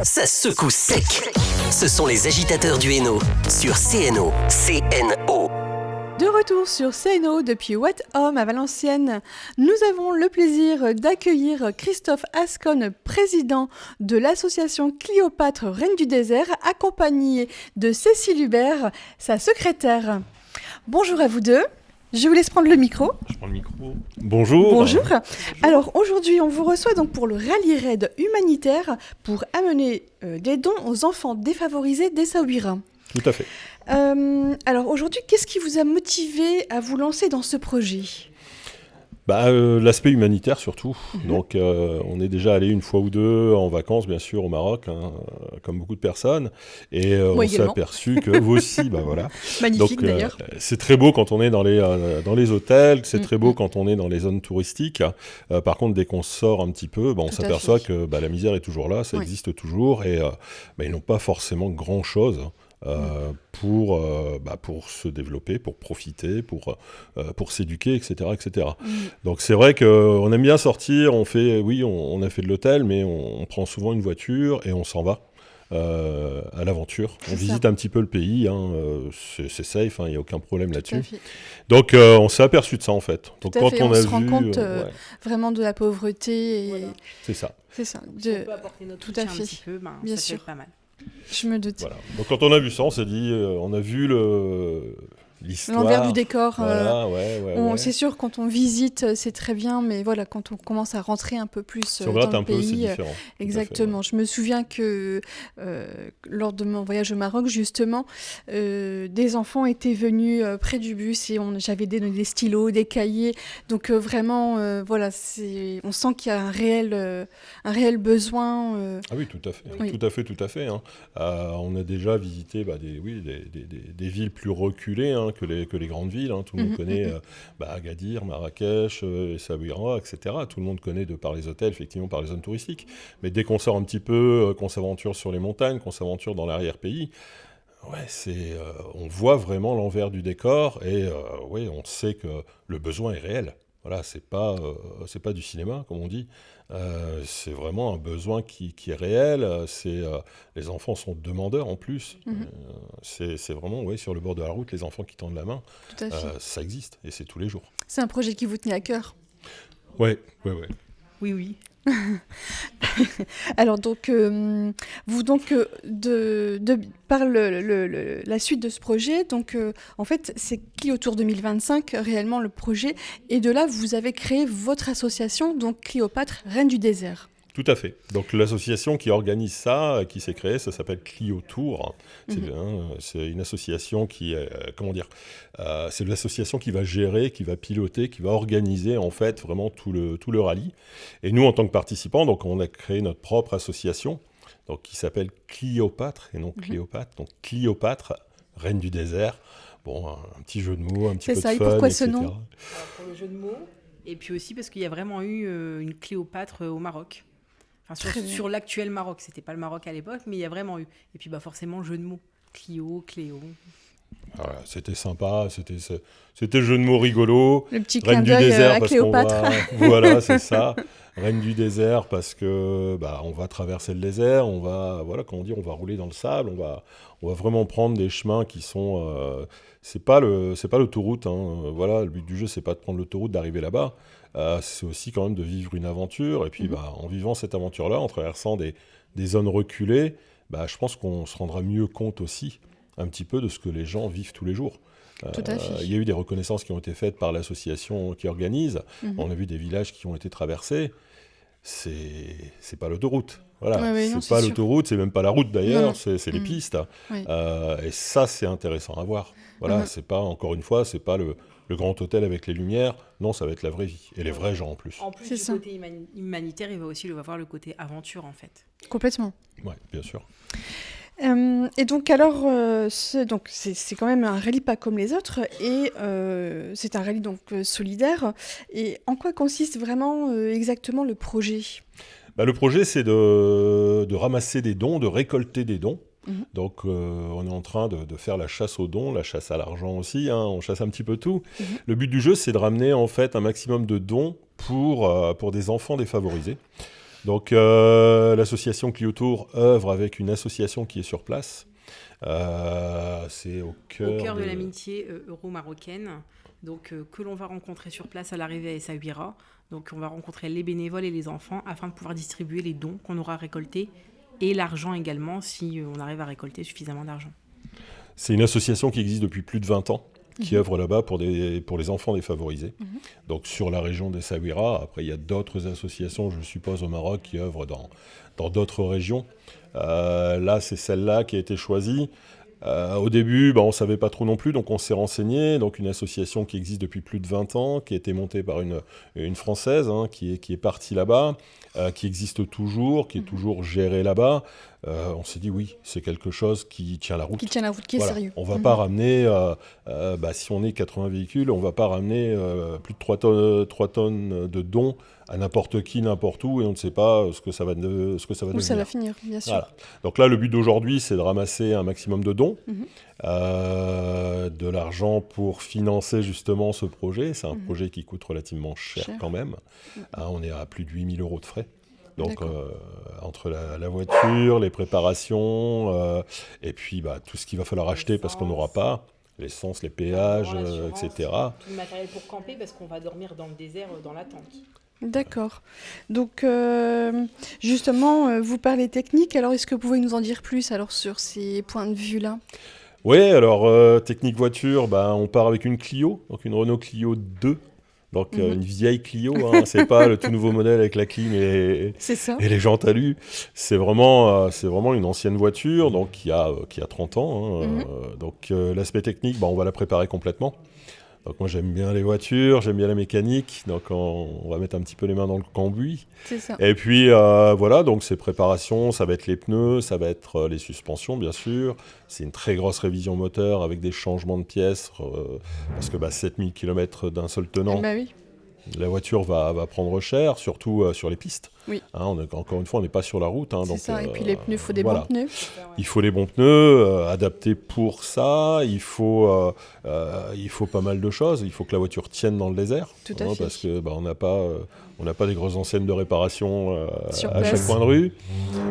ça secoue sec. Ce sont les agitateurs du Hainaut sur CNO. CNO. De retour sur CNO depuis What Home à Valenciennes, nous avons le plaisir d'accueillir Christophe Ascon, président de l'association Cléopâtre Reine du Désert, accompagné de Cécile Hubert, sa secrétaire. Bonjour à vous deux. Je vous laisse prendre le micro. Je prends le micro. Bonjour. Bonjour. Alors aujourd'hui, on vous reçoit donc pour le Rallye Raid humanitaire pour amener des dons aux enfants défavorisés d'Essaouira. Tout à fait. Alors aujourd'hui, qu'est-ce qui vous a motivé à vous lancer dans ce projet ? L'aspect humanitaire surtout. Donc on est déjà allé une fois ou deux en vacances, bien sûr, au Maroc, comme beaucoup de personnes. Et on s'est aperçu que vous aussi, voilà. Magnifique. Donc, d'ailleurs. C'est très beau quand on est dans les hôtels, c'est très beau quand on est dans les zones touristiques. Par contre, dès qu'on sort un petit peu, on s'aperçoit que la misère est toujours là, ça existe toujours. Et ils n'ont pas forcément grand-chose. Pour se développer, pour profiter, pour s'éduquer, etc. etc. Donc c'est vrai qu'on aime bien sortir, on a fait de l'hôtel, mais on prend souvent une voiture et on s'en va à l'aventure. On visite un petit peu le pays, c'est safe, il n'y a aucun problème là-dessus. Donc on s'est aperçu de ça en fait. Donc on se rend compte vraiment de la pauvreté. Et... Voilà. C'est ça. Si on peut apporter notre soutien un petit peu, bien ça sûr. peut être pas mal. Je me doute. Voilà. Donc quand on a vu ça, on s'est dit, on a vu l'histoire. L'envers du décor. Voilà, c'est sûr, quand on visite, c'est très bien, mais voilà, quand on commence à rentrer un peu plus dans le pays, c'est différent. Exactement. Je me souviens que lors de mon voyage au Maroc, justement, des enfants étaient venus près du bus et j'avais des stylos, des cahiers. Donc vraiment, on sent qu'il y a un réel besoin. Ah oui, tout à fait. Oui. Tout à fait. On a déjà visité des villes plus reculées que les grandes villes. Tout le monde connaît Agadir, Marrakech, Essaouira, etc. Tout le monde connaît de par les hôtels, effectivement, par les zones touristiques. Mais dès qu'on sort un petit peu, qu'on s'aventure sur les montagnes, qu'on s'aventure dans l'arrière-pays, on voit vraiment l'envers du décor et on sait que le besoin est réel. Voilà, c'est pas du cinéma, comme on dit. C'est vraiment un besoin qui est réel. Les enfants sont demandeurs en plus. C'est vraiment sur le bord de la route, les enfants qui tendent la main. Tout à fait. Ça existe et c'est tous les jours. C'est un projet qui vous tenait à cœur ? Oui. Oui. Alors donc, par la suite de ce projet, donc en fait c'est Cliotour 2025 réellement le projet, et de là vous avez créé votre association, donc Cléopâtre Reine du Désert. Tout à fait. Donc l'association qui organise ça, qui s'est créée, ça s'appelle Cléotour. C'est une association qui, c'est l'association qui va gérer, qui va piloter, qui va organiser en fait vraiment tout le rallye. Et nous, en tant que participants, donc on a créé notre propre association, donc qui s'appelle Cléopâtre et non Cléopâtre. Donc Cléopâtre, Reine du Désert. Bon, un petit jeu de mots, un petit peu de fun, et pourquoi etc. ce nom ? Alors, pour le jeu de mots, et puis aussi parce qu'il y a vraiment eu une Cléopâtre au Maroc. Enfin, sur l'actuel Maroc, c'était pas le Maroc à l'époque, mais il y a vraiment eu. Et puis forcément, jeu de mots. Cléo. Voilà, c'était sympa, c'était le jeu de mots rigolo. Le petit Reine clin du d'œil désert à parce Cléopâtre. Voilà, c'est ça. Reine du désert parce que on va traverser le désert, on va rouler dans le sable, on va vraiment prendre des chemins qui sont c'est pas l'autoroute. Le but du jeu, c'est pas de prendre l'autoroute, d'arriver là-bas. C'est aussi quand même de vivre une aventure. Et puis, en vivant cette aventure-là, en traversant des zones reculées, je pense qu'on se rendra mieux compte aussi un petit peu de ce que les gens vivent tous les jours. Tout à fait. Il y a eu des reconnaissances qui ont été faites par l'association qui organise. On a vu des villages qui ont été traversés. C'est pas l'autoroute. Voilà, c'est pas l'autoroute, c'est même pas la route d'ailleurs, c'est les pistes. Et ça, c'est intéressant à voir. Voilà, c'est pas, encore une fois, c'est pas le grand hôtel avec les lumières. Non, ça va être la vraie vie. Et les vrais gens en plus. En plus du côté humanitaire, il va aussi voir le côté aventure en fait. Complètement. Oui, bien sûr. Et donc alors, c'est quand même un rallye pas comme les autres, et c'est un rallye donc solidaire. Et en quoi consiste vraiment exactement le projet ? Le projet, c'est de ramasser des dons, de récolter des dons. Donc on est en train de faire la chasse aux dons, la chasse à l'argent aussi, on chasse un petit peu tout. Le but du jeu, c'est de ramener en fait un maximum de dons pour des enfants défavorisés. Donc l'association Clio Tour œuvre avec une association qui est sur place. C'est au cœur de l'amitié euro-marocaine, donc que l'on va rencontrer sur place à l'arrivée à Essaouira. Donc on va rencontrer les bénévoles et les enfants afin de pouvoir distribuer les dons qu'on aura récoltés et l'argent également si on arrive à récolter suffisamment d'argent. C'est une association qui existe depuis plus de 20 ans, qui œuvre là-bas pour les enfants défavorisés. Donc sur la région d'Essaouira. Après, il y a d'autres associations, je suppose, au Maroc qui œuvrent dans d'autres régions. Là, c'est celle-là qui a été choisie. Au début, on ne savait pas trop non plus, donc on s'est renseigné. Donc une association qui existe depuis plus de 20 ans, qui a été montée par une Française, qui est partie là-bas, qui existe toujours, qui est toujours gérée là-bas. On s'est dit oui, c'est quelque chose qui tient la route. Qui tient la route, qui est sérieux. On ne va pas ramener, si on est 80 véhicules, on ne va pas ramener plus de 3 tonnes de dons à n'importe qui, n'importe où, et on ne sait pas ce que ça va devenir. Où ça va finir, bien sûr. Voilà. Donc là, le but d'aujourd'hui, c'est de ramasser un maximum de dons, de l'argent pour financer justement ce projet. C'est un projet qui coûte relativement cher. Quand même. On est à plus de 8 000 € de frais. Donc entre la voiture, les préparations, et puis tout ce qu'il va falloir acheter parce qu'on n'aura pas, l'essence, les péages, etc. Tout le matériel pour camper parce qu'on va dormir dans le désert, dans la tente. D'accord. Donc, justement, vous parlez technique. Alors, est-ce que vous pouvez nous en dire plus alors, sur ces points de vue-là ? Oui, alors, technique voiture, on part avec une Clio, donc une Renault Clio 2. Donc, une vieille Clio, c'est pas le tout nouveau modèle avec la clim et les jantes alu. C'est vraiment une ancienne voiture, donc qui a 30 ans. Donc, l'aspect technique, on va la préparer complètement. Donc moi j'aime bien les voitures, j'aime bien la mécanique, donc on va mettre un petit peu les mains dans le cambouis. C'est ça. Et puis voilà, donc ces préparations, ça va être les pneus, ça va être les suspensions bien sûr. C'est une très grosse révision moteur avec des changements de pièces, parce que 7000 km d'un seul tenant. Oui. La voiture va prendre cher, surtout sur les pistes. Oui. Encore une fois, on n'est pas sur la route. C'est donc, ça, et puis les pneus, il faut des bons pneus. Il faut les bons pneus, adaptés pour ça. Il faut pas mal de choses. Il faut que la voiture tienne dans le désert. Tout à fait. Parce qu'on n'a pas des grosses enseignes de réparation à chaque place. coin de rue.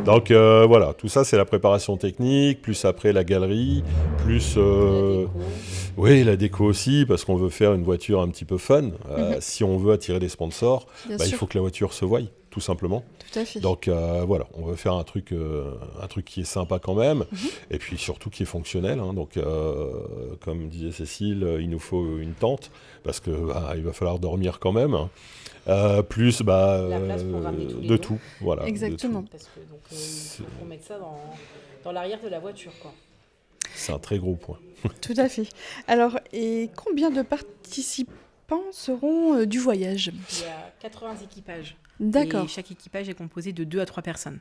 Donc voilà, tout ça, c'est la préparation technique, plus après la galerie, plus... la déco aussi, parce qu'on veut faire une voiture un petit peu fun. Si on veut attirer des sponsors, il faut que la voiture se voie, tout simplement. Tout à fait. Donc voilà, on veut faire un truc qui est sympa quand même, et puis surtout qui est fonctionnel. Donc comme disait Cécile, il nous faut une tente, parce que il va falloir dormir quand même. Plus la place pour ramener tous les de dons. tout. Voilà, exactement. de tout. Parce que il faut mettre ça dans l'arrière de la voiture, quoi. C'est un très gros point. Tout à fait. Alors, et combien de participants seront du voyage ? Il y a 80 équipages. D'accord. Et chaque équipage est composé de 2 à 3 personnes.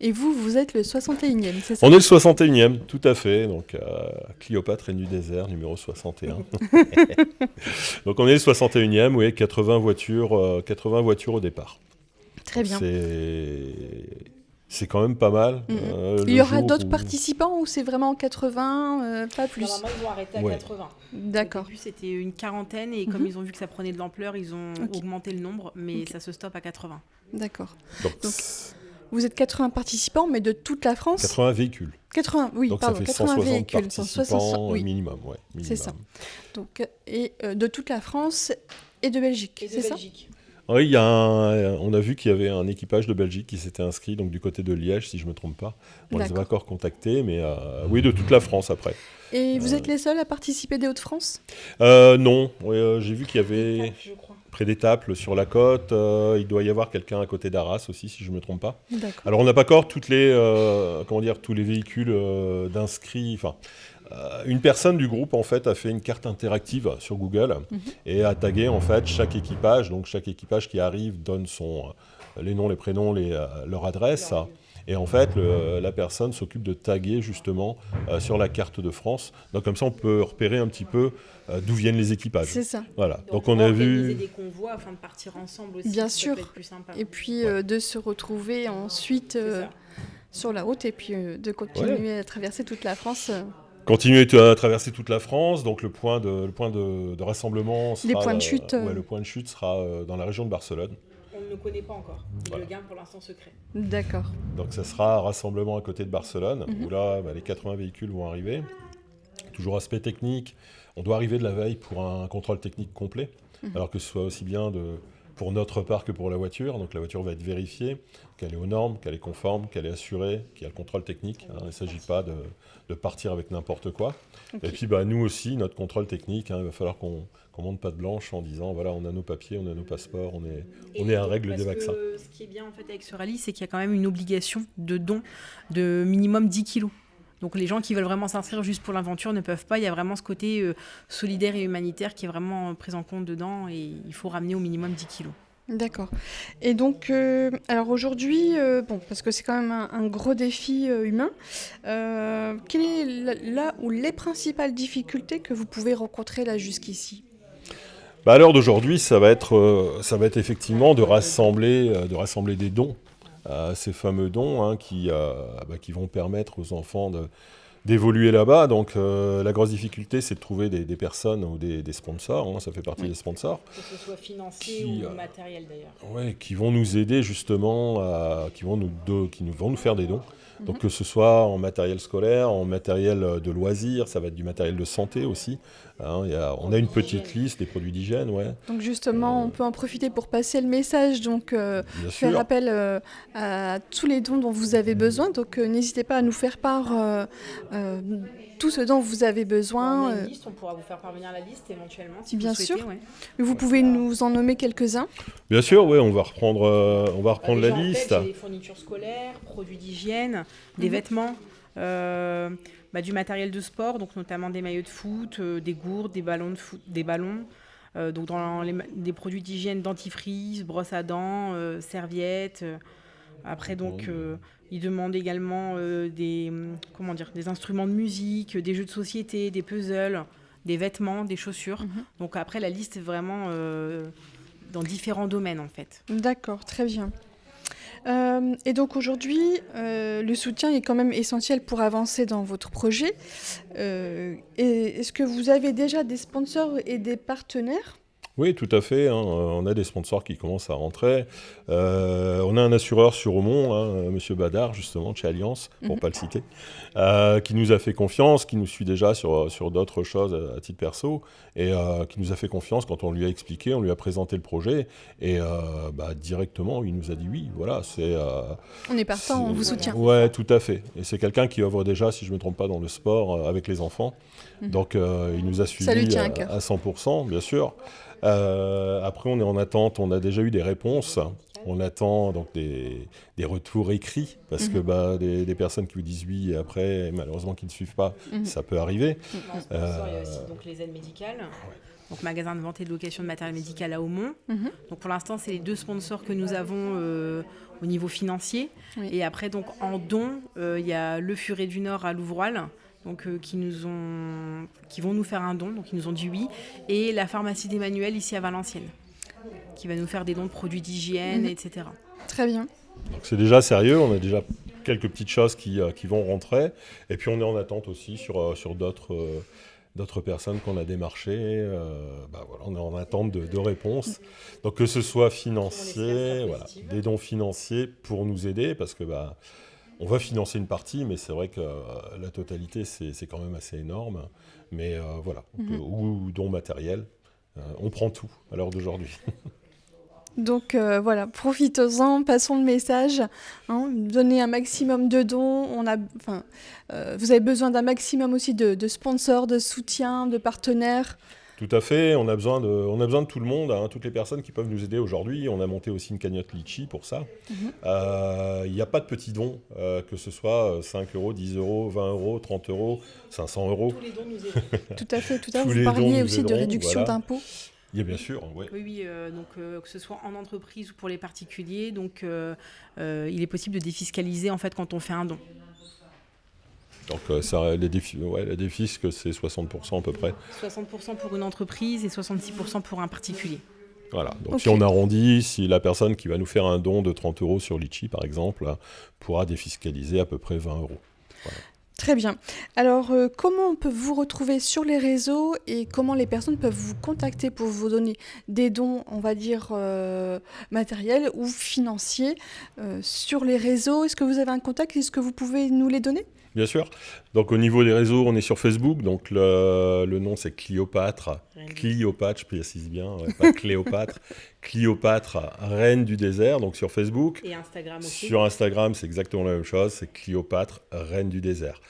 Et vous êtes le 61e, c'est ça ? On est le 61e, tout à fait. Donc, Cléopâtre Reine du désert, numéro 61. Donc, on est le 61e, oui, 80 voitures au départ. Très bien. C'est quand même pas mal. Il y aura d'autres participants ou c'est vraiment 80, pas plus ? Normalement, ils vont arrêter à 80. D'accord. Au début, c'était une quarantaine et comme ils ont vu que ça prenait de l'ampleur, ils ont augmenté le nombre, mais ça se stoppe à 80. D'accord. Donc vous êtes 80 participants, mais de toute la France ? 80 véhicules. 80, oui, donc pardon, ça fait 80 160 véhicules. participants minimum. C'est ça. Donc, et de toute la France et de Belgique, Et de c'est ça ? Belgique. Oui, on a vu qu'il y avait un équipage de Belgique qui s'était inscrit, donc du côté de Liège, si je ne me trompe pas. On les a pas encore contactés, mais oui, de toute la France après. Et vous êtes les seuls à participer des Hauts-de-France ? Non, j'ai vu qu'il y avait Je crois. près d'Étaples sur la côte. Il doit y avoir quelqu'un à côté d'Arras aussi, si je ne me trompe pas. D'accord. Alors on n'a pas encore tous les véhicules d'inscrits. Une personne du groupe en fait a fait une carte interactive sur Google et a tagué en fait chaque équipage. Donc chaque équipage qui arrive donne les noms, les prénoms, leur adresse. Et en fait, la personne s'occupe de taguer justement sur la carte de France. Donc comme ça, on peut repérer un petit peu d'où viennent les équipages. C'est ça. Voilà. Donc on a vu organiser des convois afin de partir ensemble aussi. Bien ça sûr. peut être plus sympa. Et puis de se retrouver ensuite C'est ça. sur la route et puis de continuer à traverser toute la France. Continuer à traverser toute la France, donc le point de rassemblement sera... Les points de chute. Le point de chute sera dans la région de Barcelone. On ne le connaît pas encore. Il Voilà. le garde pour l'instant secret. D'accord. Donc ça sera un rassemblement à côté de Barcelone, où là, les 80 véhicules vont arriver. Toujours aspect technique, on doit arriver de la veille pour un contrôle technique complet, alors que ce soit aussi bien pour notre part que pour la voiture. Donc la voiture va être vérifiée, qu'elle est aux normes, qu'elle est conforme, qu'elle est assurée, qu'il y a le contrôle technique. Il ne s'agit pas de partir avec n'importe quoi. Okay. Et puis nous aussi, notre contrôle technique, il va falloir qu'on monte patte blanche en disant voilà, on a nos papiers, on a nos passeports, on est à règle des vaccins. Ce qui est bien en fait avec ce rallye, c'est qu'il y a quand même une obligation de don de minimum 10 kilos. Donc les gens qui veulent vraiment s'inscrire juste pour l'aventure ne peuvent pas. Il y a vraiment ce côté solidaire et humanitaire qui est vraiment pris en compte dedans et il faut ramener au minimum 10 kilos. D'accord. Et donc, alors aujourd'hui, parce que c'est quand même un gros défi humain, quelle est là où les principales difficultés que vous pouvez rencontrer là jusqu'ici ? À l'heure d'aujourd'hui, ça va être effectivement de rassembler des dons. Ces fameux dons qui vont permettre aux enfants d'évoluer là-bas. Donc la grosse difficulté, c'est de trouver des personnes ou des sponsors, ça fait partie des sponsors. Que ce soit financier ou matériel d'ailleurs. Oui, qui vont nous aider justement, qui vont nous faire des dons. Donc que ce soit en matériel scolaire, en matériel de loisirs, ça va être du matériel de santé aussi. On a une petite liste des produits d'hygiène, ouais. Donc justement, on peut en profiter pour passer le message, donc faire appel à tous les dons dont vous avez besoin. Donc n'hésitez pas à nous faire part tout ce dont vous avez besoin. On a une liste, on pourra vous faire parvenir la liste éventuellement. Si bien vous souhaitez, sûr. Ouais. Vous pouvez nous en nommer quelques-uns. Bien sûr, oui, on va reprendre la liste. J'ai des fournitures scolaires, produits d'hygiène, des vêtements, du matériel de sport, donc notamment des maillots de foot, des gourdes, des ballons de foot, des ballons. Donc des produits d'hygiène, dentifrice, brosse à dents, serviettes. Après donc ils demandent également des instruments de musique, des jeux de société, des puzzles, des vêtements, des chaussures. Donc après la liste est vraiment dans différents domaines en fait. D'accord, très bien. Et donc aujourd'hui, le soutien est quand même essentiel pour avancer dans votre projet. Est-ce que vous avez déjà des sponsors et des partenaires ? Oui, tout à fait. On a des sponsors qui commencent à rentrer. On a un assureur sur Aumont, Monsieur Badard, justement, de chez Alliance, pour ne pas le citer, qui nous a fait confiance, qui nous suit déjà sur d'autres choses à titre perso, et qui nous a fait confiance quand on lui a expliqué, on lui a présenté le projet, et directement, il nous a dit oui, voilà. On est partant, on vous soutient. Ouais, tout à fait. Et c'est quelqu'un qui œuvre déjà, si je ne me trompe pas, dans le sport avec les enfants. Donc, il nous a suivis à 100%, bien sûr. Après, on est en attente, on a déjà eu des réponses. On attend donc des retours écrits, parce que des personnes qui vous disent oui et après, malheureusement, qui ne suivent pas, ça peut arriver. Il y a aussi donc, les aides médicales, donc magasin de vente et de location de matériel médical à Aumont. Donc pour l'instant, c'est les 2 sponsors que nous avons au niveau financier. Oui. Et après, donc, en don, il y a le Furet du Nord à Louvroil, donc, qui vont nous faire un don, donc ils nous ont dit oui, et la pharmacie d'Emmanuel ici à Valenciennes, qui va nous faire des dons de produits d'hygiène, etc. Très bien. Donc c'est déjà sérieux, on a déjà quelques petites choses qui vont rentrer, et puis on est en attente aussi sur d'autres personnes qu'on a démarchées. On est en attente de réponses. Donc que ce soit financier, des dons financiers pour nous aider, parce que on va financer une partie, mais c'est vrai que la totalité, c'est quand même assez énorme. Mais ou dons matériels, on prend tout à l'heure d'aujourd'hui. Donc profitons-en, passons le message, donnez un maximum de dons. Vous avez besoin d'un maximum aussi de sponsors, de soutien, de partenaires. Tout à fait, on a besoin de tout le monde, toutes les personnes qui peuvent nous aider aujourd'hui. On a monté aussi une cagnotte Litchi pour ça. Il n'y a pas de petits dons, que ce soit 5 €, 10 €, 20 €, 30 €, 500 €. Tous les dons nous aident. Tout à fait, vous parliez aussi de réduction d'impôts. Oui, bien sûr. Ouais. Oui, donc que ce soit en entreprise ou pour les particuliers, donc il est possible de défiscaliser en fait quand on fait un don. Donc la défisque, c'est 60% à peu près. 60% pour une entreprise et 66% pour un particulier. Voilà, donc si on arrondit, si la personne qui va nous faire un don de 30 € sur Litchi, par exemple, pourra défiscaliser à peu près 20 €. Voilà. Très bien. Alors, comment on peut vous retrouver sur les réseaux et comment les personnes peuvent vous contacter pour vous donner des dons, on va dire, matériels ou financiers sur les réseaux? Est-ce que vous avez un contact? Est-ce que vous pouvez nous les donner? Bien sûr. Donc au niveau des réseaux, on est sur Facebook. Donc le nom c'est Cléopâtre. Cléopâtre, je précise bien, pas Cléopâtre. Cléopâtre, Reine du désert. Donc sur Facebook. Et Instagram aussi. Sur Instagram, c'est exactement la même chose. C'est Cléopâtre, Reine du désert.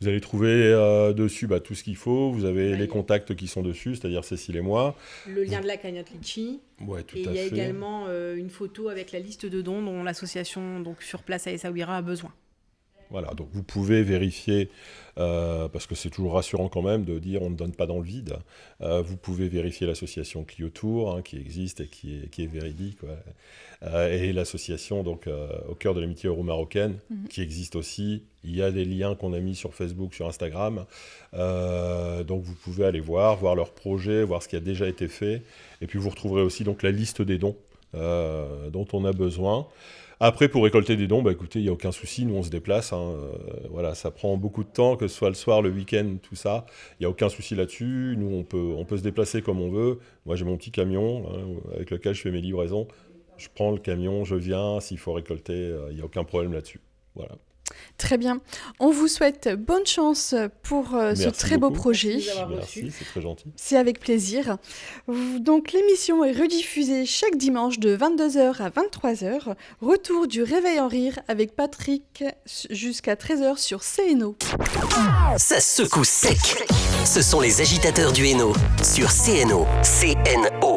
Vous allez trouver dessus tout ce qu'il faut. Vous avez les contacts qui sont dessus, c'est-à-dire Cécile et moi. Le lien de la cagnotte Litchi. Ouais, tout et à il y a fait. également une photo avec la liste de dons dont l'association donc, sur place à Essaouira a besoin. Voilà, donc vous pouvez vérifier, parce que c'est toujours rassurant quand même de dire on ne donne pas dans le vide. Vous pouvez vérifier l'association Cliotour, qui existe et qui est véridique. Et l'association donc, Au cœur de l'amitié euro-marocaine, qui existe aussi. Il y a des liens qu'on a mis sur Facebook, sur Instagram. Donc vous pouvez aller voir leurs projets, voir ce qui a déjà été fait. Et puis vous retrouverez aussi donc, la liste des dons dont on a besoin. Après, pour récolter des dons, écoutez, il n'y a aucun souci, nous on se déplace. Voilà, ça prend beaucoup de temps, que ce soit le soir, le week-end, tout ça. Il n'y a aucun souci là-dessus. Nous, on peut se déplacer comme on veut. Moi, j'ai mon petit camion avec lequel je fais mes livraisons. Je prends le camion, je viens. S'il faut récolter, il n'y a aucun problème là-dessus. Voilà. Très bien. On vous souhaite bonne chance pour ce très beau projet. Merci, c'est très gentil. C'est avec plaisir. Donc l'émission est rediffusée chaque dimanche de 22h à 23h. Retour du Réveil en Rire avec Patrick jusqu'à 13h sur CNO. Ça secoue sec. Ce sont les agitateurs du Hainaut sur CNO. CNO.